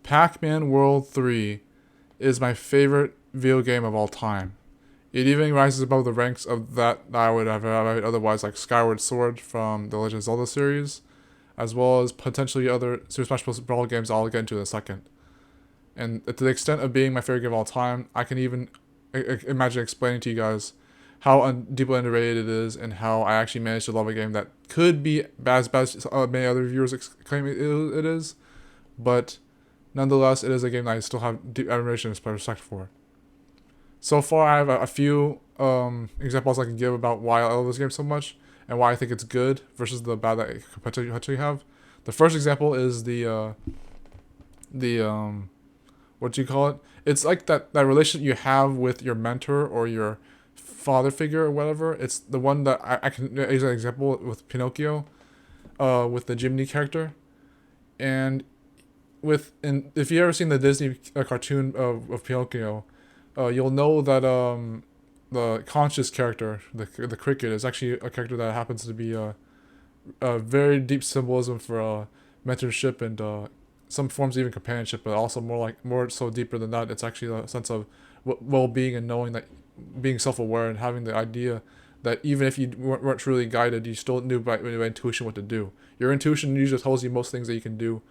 Pac-Man World 3 is my favorite video game of all time. It even rises above the ranks of that I would have otherwise, like Skyward Sword from the Legend of Zelda series, as well as potentially other Super Smash Bros. Brawl games I'll get into in a second. And to the extent of being my favorite game of all time, I can even imagine explaining to you guys how deeply underrated it is and how I actually managed to love a game that could be as bad as many other reviewers claim it is, but nonetheless, it is a game that I still have deep admiration and respect for. So far, I have a few examples I can give about why I love this game so much and why I think it's good versus the bad that it could potentially have. The first example is the what do you call it? It's like that relationship you have with your mentor or your father figure or whatever. It's the one that I can use an example with Pinocchio, with the Jimney character, and if you ever seen the Disney cartoon of Pinocchio, you'll know that the conscious character, the cricket, is actually a character that happens to be a very deep symbolism for mentorship and some forms of even companionship, but also more so deeper than that. It's actually a sense of well-being and knowing that, being self-aware and having the idea that even if you weren't truly guided, you still knew by intuition what to do. Your intuition usually tells you most things that you can do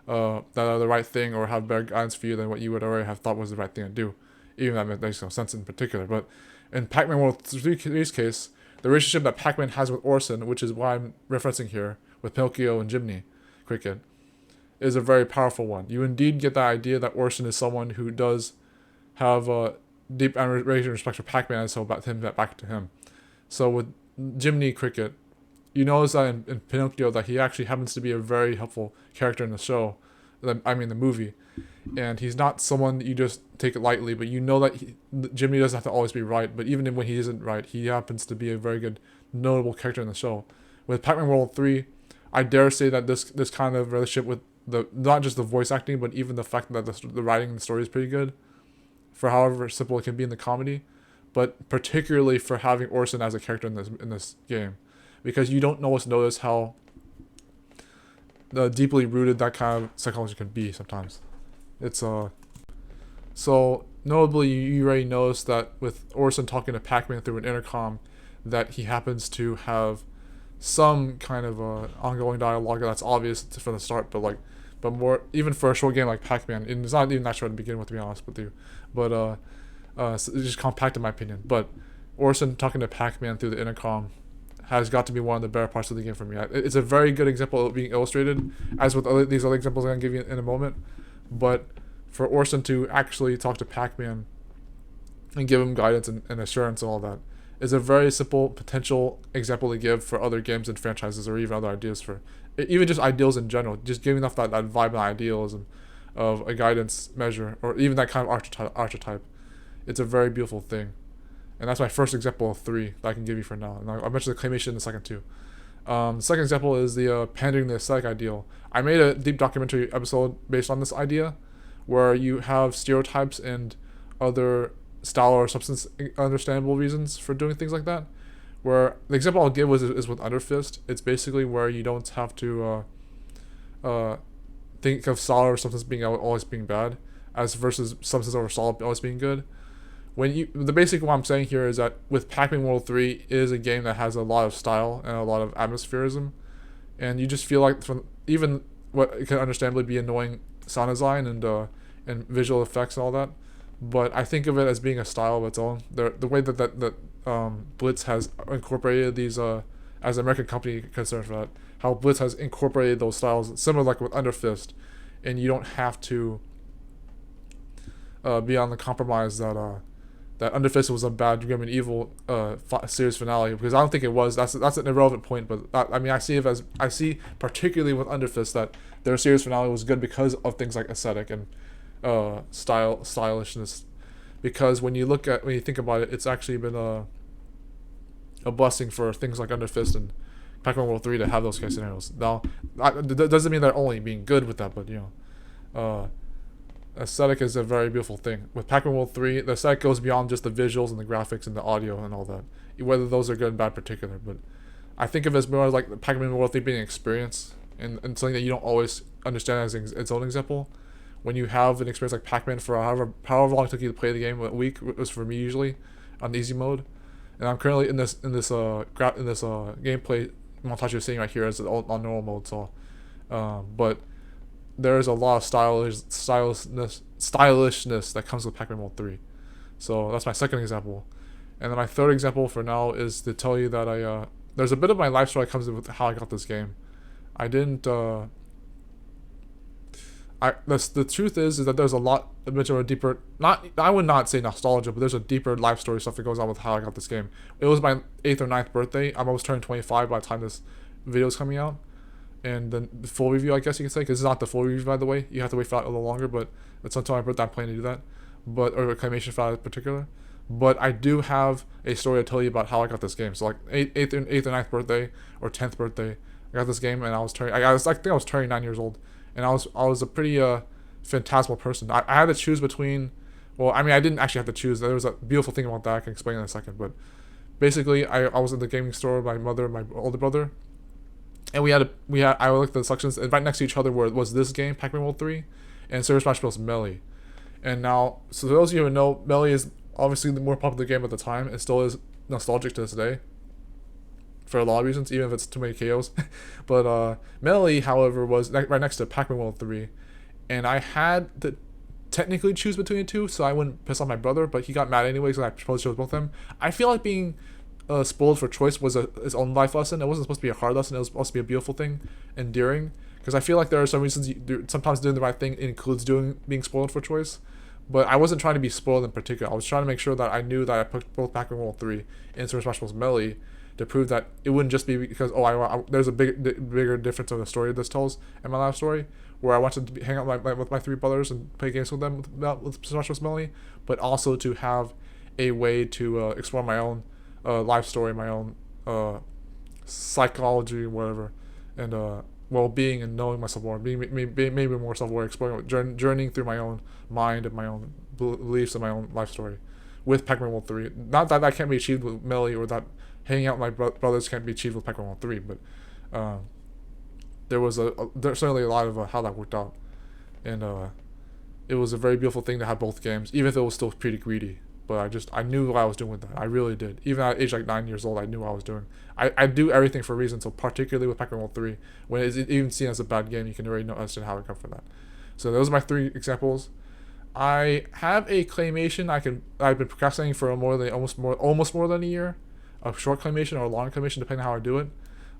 that are the right thing or have better guidance for you than what you would already have thought was the right thing to do. Even that makes no sense in particular. But in Pac-Man World 3's case, the relationship that Pac-Man has with Orson, which is why I'm referencing here, with Pinocchio and Jimney Cricket, is a very powerful one. You indeed get the idea that Orson is someone who does have a deep admiration and respect for Pac-Man, and so about him back to him. So with Jimney Cricket, you notice that in Pinocchio that he actually happens to be a very helpful character in the show, the movie, and he's not someone that you just take it lightly, but you know that Jimmy doesn't have to always be right, but even when he isn't right, he happens to be a very good, notable character in the show. With Pac-Man World 3, I dare say that this kind of relationship with not just the voice acting, but even the fact that the writing and the story is pretty good, for however simple it can be in the comedy, but particularly for having Orson as a character in this game, because you don't always notice how deeply rooted that kind of psychology can be sometimes. It's so notably you already noticed that with Orson talking to Pac-Man through an intercom, that he happens to have some kind of ongoing dialogue that's obvious from the start, but more even for a short game like Pac-Man, and it's not even that short to begin with, to be honest with you, but so it's just compact in my opinion. But Orson talking to Pac-Man through the intercom has got to be one of the better parts of the game for me. It's a very good example of being illustrated, as with these other examples I'm going to give you in a moment. But for Orson to actually talk to Pac-Man and give him guidance and assurance and all that is a very simple potential example to give for other games and franchises, or even other ideas for, even just ideals in general, just giving off that vibe and idealism of a guidance measure, or even that kind of archetype. It's a very beautiful thing. And that's my first example of 3 that I can give you for now. And I'll mention the claymation in a second too. The second example is the pandering the aesthetic ideal. I made a deep documentary episode based on this idea, where you have stereotypes and other style or substance understandable reasons for doing things like that. Where the example I'll give is with Underfist. It's basically where you don't have to think of style or substance being always being bad, as versus substance over solid always being good. The basic what I'm saying here is that with Pac-Man World 3, it is a game that has a lot of style and a lot of atmosphericism, and you just feel like from even what can understandably be annoying sound design and visual effects and all that, but I think of it as being a style of its own. The way that Blitz has incorporated these as an American company concerned for that, how Blitz has incorporated those styles, similar like with Underfist, and you don't have to be on the compromise that Underfist was a bad Grim and Evil series finale, because I don't think it was. That's an irrelevant point, but I see particularly with Underfist that their series finale was good because of things like aesthetic and stylishness. Because when you think about it, it's actually been a blessing for things like Underfist and Pac-Man World 3 to have those kind of scenarios. Now, that doesn't mean they're only being good with that, but aesthetic is a very beautiful thing. With Pac-Man World 3, the aesthetic goes beyond just the visuals and the graphics and the audio and all that, whether those are good and bad in particular. But I think of it as more like Pac-Man World 3 being an experience and something that you don't always understand as its own example, when you have an experience like Pac-Man for however long it took you to play the game. A week was for me usually, on easy mode, and I'm currently in this gameplay montage you're seeing right here as on normal mode. So, but there is a lot of stylishness that comes with Pac-Man World 3. So that's my second example. And then my third example for now is to tell you that there's a bit of my life story that comes in with how I got this game. I didn't. The truth is that there's a lot of a deeper. I would not say nostalgia, but there's a deeper life story stuff that goes on with how I got this game. It was my 8th or 9th birthday. I'm almost turning 25 by the time this video is coming out, and then the full review, I guess you could say, because it's not the full review, by the way. You have to wait for that a little longer, but it's until my birthday I'm planning to do that. Or claymation for that in particular. But I do have a story to tell you about how I got this game. So like 8th or 9th birthday or 10th birthday, I got this game, and I think I was turning 9 years old, and I was a pretty phantasmal person. I had to choose between. Well, I mean, I didn't actually have to choose. There was a beautiful thing about that I can explain in a second. But basically, I was in the gaming store with my mother and my older brother, and I looked at the sections, and right next to each other was this game, Pac-Man World 3, and Super Smash Bros. Melee. And now, so those of you who know, Melee is obviously the more popular game at the time. It still is nostalgic to this day, for a lot of reasons, even if it's too many KOs. But Melee, however, was right next to Pac-Man World 3, and I had to technically choose between the two, so I wouldn't piss off my brother, but he got mad anyways, and I chose both of them. I feel like being spoiled for choice was its own life lesson. It wasn't supposed to be a hard lesson. It was supposed to be a beautiful thing, endearing. Because I feel like there are some reasons sometimes doing the right thing includes being spoiled for choice. But I wasn't trying to be spoiled in particular. I was trying to make sure that I knew that I picked both Pac-Man World 3 and Super Smash Bros. Melee to prove that it wouldn't just be because there's a bigger difference of the story this tells in my life story, where I wanted to hang out with my 3 brothers and play games with them with Smash Bros. Melee, but also to have a way to explore my own life story, my own psychology, whatever, and well-being and knowing myself more, being maybe more self-aware, exploring, journeying through my own mind and my own beliefs and my own life story with Pac-Man World 3. Not that can't be achieved with Melee, or that hanging out with my brothers can't be achieved with Pac-Man World 3, but there's certainly a lot of how that worked out, and it was a very beautiful thing to have both games, even if it was still pretty greedy. But I knew what I was doing with that. I really did. Even at age like 9 years old, I knew what I was doing. I do everything for a reason. So particularly with Pac-Man World 3, when it's even seen as a bad game, you can already understand how I come from that. So those are my 3 examples. I have a claymation I've been procrastinating for almost more than a year, a short claymation or a long claymation, depending on how I do it.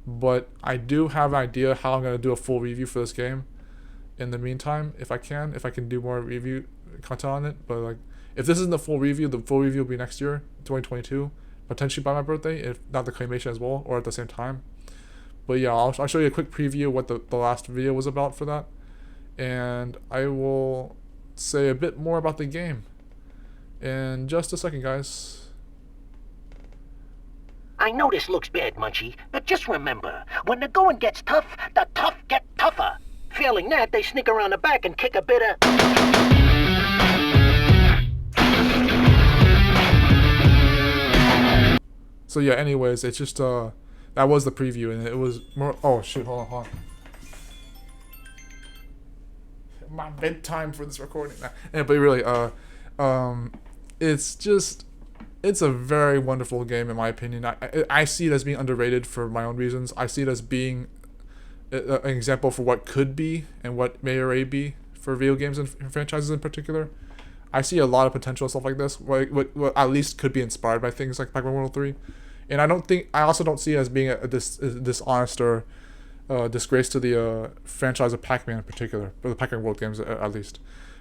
But I do have an idea how I'm gonna do a full review for this game. In the meantime, if I can do more review content on it. But like, if this isn't the full review will be next year, 2022, potentially by my birthday, if not the claymation as well, or at the same time. But yeah, I'll show you a quick preview of what the last video was about for that, and I will say a bit more about the game in just a second, guys. I know this looks bad, Munchie, but just remember, when the going gets tough, the tough get tougher. Failing that, they sneak around the back and kick a bit of... So yeah, anyways, it's just that was the preview, and it was more. Oh shit! Hold on. My bedtime for this recording. Yeah, but really, it's a very wonderful game in my opinion. I see it as being underrated for my own reasons. I see it as being an example for what could be and what may already be for video games and franchises in particular. I see a lot of potential stuff like this, what at least could be inspired by things like Pac-Man World 3. And I also don't see it as being a dishonest or disgrace to the franchise of Pac-Man in particular, or the Pac-Man World games at least.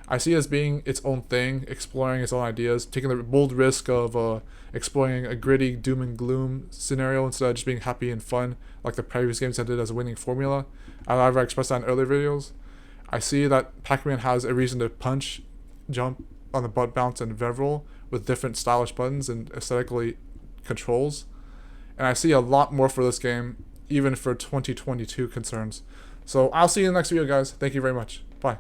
I see it as being its own thing, exploring its own ideas, taking the bold risk of exploring a gritty doom and gloom scenario instead of just being happy and fun like the previous games had did as a winning formula. I've expressed that in earlier videos. I see that Pac-Man has a reason to punch, jump on the butt bounce and revel with different stylish buttons and aesthetically controls. And I see a lot more for this game, even for 2022 concerns. So I'll see you in the next video, guys. Thank you very much. Bye.